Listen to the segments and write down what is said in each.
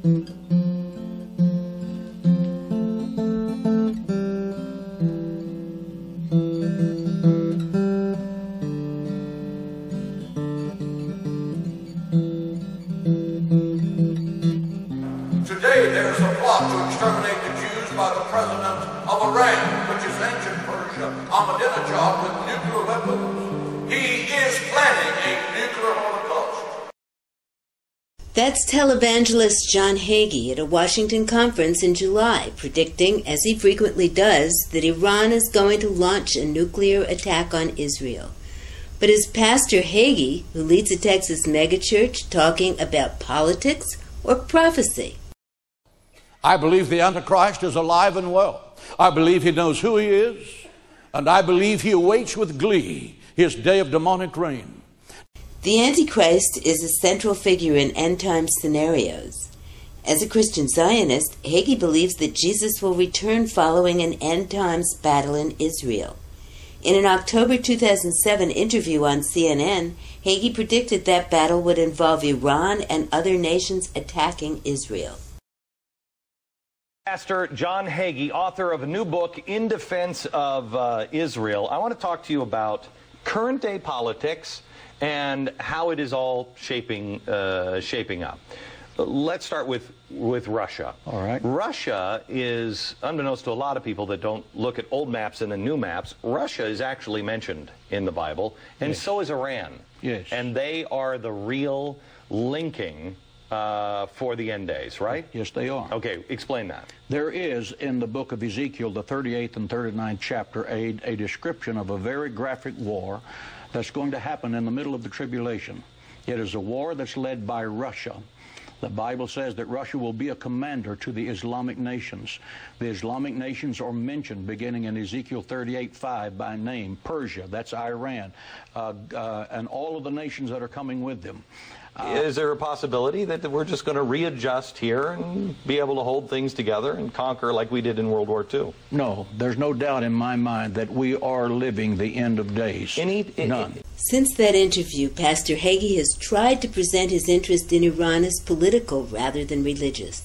Today there's a plot to exterminate the Jews by the president of Iran, which is ancient Persia, Ahmadinejad, with nuclear weapons. He is planning a nuclear holocaust. That's televangelist John Hagee at a Washington conference in July, predicting, as he frequently does, that Iran is going to launch a nuclear attack on Israel. But is Pastor Hagee, who leads a Texas megachurch, talking about politics or prophecy? I believe the Antichrist is alive and well. I believe he knows who he is, and I believe he awaits with glee his day of demonic reign. The Antichrist is a central figure in end-time scenarios. As a Christian Zionist, Hagee believes that Jesus will return following an end-times battle in Israel. In an October 2007 interview on CNN, Hagee predicted that battle would involve Iran and other nations attacking Israel. Pastor John Hagee, author of a new book, In Defense of Israel. I want to talk to you about current-day politics and how it is all shaping up. Let's start with Russia. All right. Russia is, unbeknownst to a lot of people that don't look at old maps and the new maps, Russia is actually mentioned in the Bible, and yes. so is Iran. Yes. And they are the real linking for the end days, right? Yes, they are. Okay, explain that. There is in the book of Ezekiel, the 38th and 39th chapter, a description of a very graphic war that's going to happen in the middle of the tribulation. It is a war that's led by Russia. The Bible says that Russia will be a commander to the Islamic nations. The Islamic nations are mentioned beginning in Ezekiel 38:5 by name. Persia, that's Iran, and all of the nations that are coming with them. Is there a possibility that we're just going to readjust here and be able to hold things together and conquer like we did in World War II? No, there's no doubt in my mind that we are living the end of days. None. Since that interview, Pastor Hagee has tried to present his interest in Iran as political rather than religious.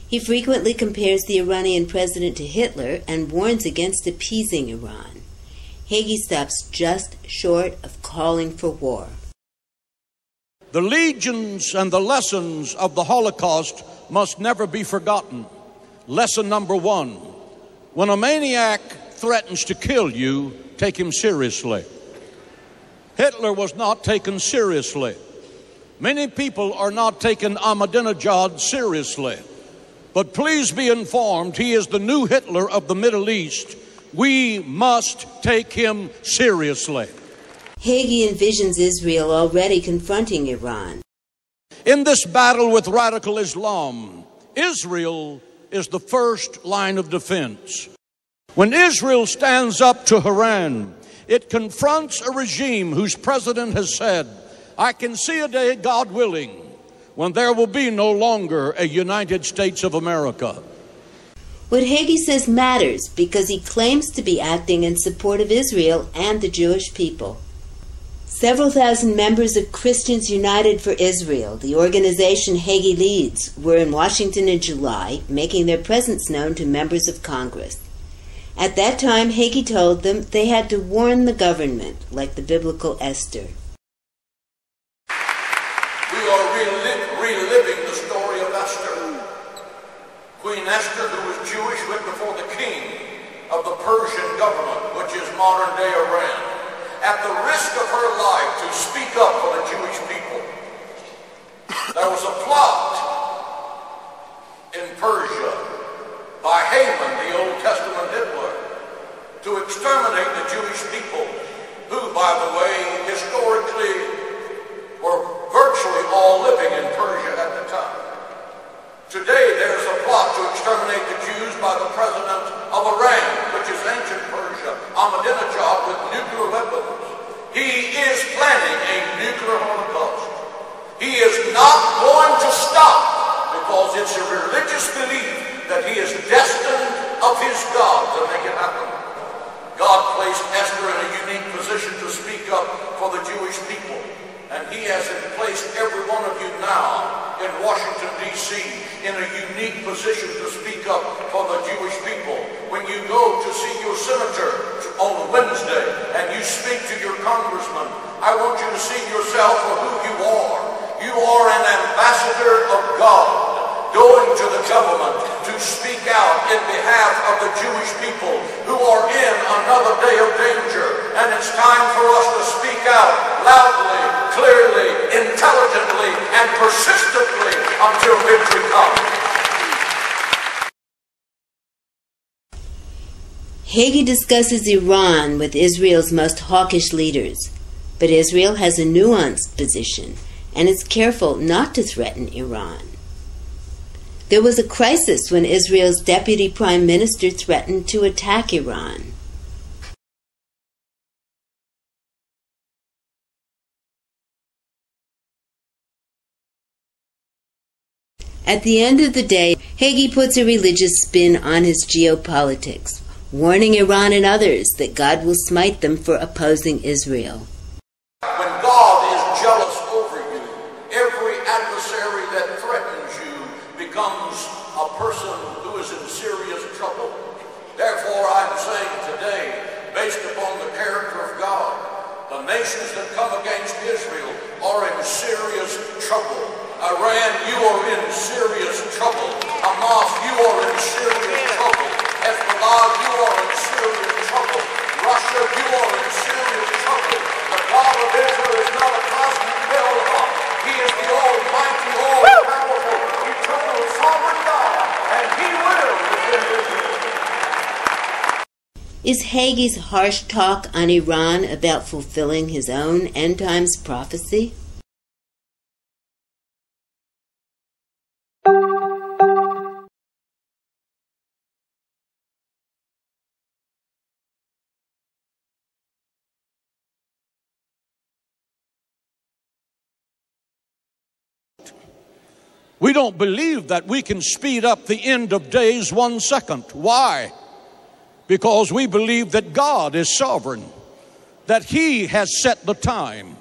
He frequently compares the Iranian president to Hitler and warns against appeasing Iran. Hagee stops just short of calling for war. The legions and the lessons of the Holocaust must never be forgotten. Lesson number one: when a maniac threatens to kill you, take him seriously. Hitler was not taken seriously. Many people are not taking Ahmadinejad seriously. But please be informed, he is the new Hitler of the Middle East. We must take him seriously. Hagee envisions Israel already confronting Iran. In this battle with radical Islam, Israel is the first line of defense. When Israel stands up to Iran, it confronts a regime whose president has said, "I can see a day, God willing, when there will be no longer a United States of America." What Hagee says matters because he claims to be acting in support of Israel and the Jewish people. Several thousand members of Christians United for Israel, the organization Hagee leads, were in Washington in July, making their presence known to members of Congress. At that time, Hagee told them they had to warn the government, like the biblical Esther. We are reliving the story of Esther. Queen Esther, who was Jewish, went before the king of the Persian government, which is modern-day Iran, at the risk of her life to speak up for the Jewish people. There was a plot in Persia by Haim, the Old Testament Hitler, to exterminate the Jewish people, who, by the way, historically were virtually all living in Persia at the time. Today there's a plot to exterminate the Jews by the president of Iran, which is ancient Persia, Ahmadinejad, with nuclear weapons. He is planning a nuclear holocaust. He is not going to stop because it's a religious belief that he is destined of his God to make it happen. God placed Esther in a unique position to speak up for the Jewish people, and he has placed every one of you now in Washington, D.C. in a unique position to speak up for the Jewish people. When you go to see your senator on Wednesday and you speak to your congressman, I want you to see yourself for who you are. You are an ambassador of God going to the government to speak out in behalf of the Jewish people who are in another day of danger. And it's time for us to speak out loudly, clearly, intelligently, and persistently until victory comes. Hagee discusses Iran with Israel's most hawkish leaders, but Israel has a nuanced position and is careful not to threaten Iran. There was a crisis when Israel's deputy prime minister threatened to attack Iran. At the end of the day, Hagee puts a religious spin on his geopolitics, warning Iran and others that God will smite them for opposing Israel. When God is jealous over you, every adversary that threatens you becomes a person who is in serious trouble. Therefore, I'm saying today, based upon the character of God, the nations that come against Israel are in serious trouble. Iran, you are in serious trouble. Hamas, you are in serious trouble. Hezbollah, you are in serious trouble. Russia, you are in serious trouble. The God of Israel is not a cosmic bellhop. He is the almighty, all-powerful, eternal, sovereign God, and He will defend Israel. Is Hagee's harsh talk on Iran about fulfilling his own end-times prophecy? We don't believe that we can speed up the end of days 1 second. Why? Because we believe that God is sovereign, that He has set the time.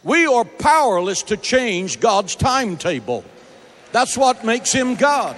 We are powerless to change God's timetable. That's what makes Him God.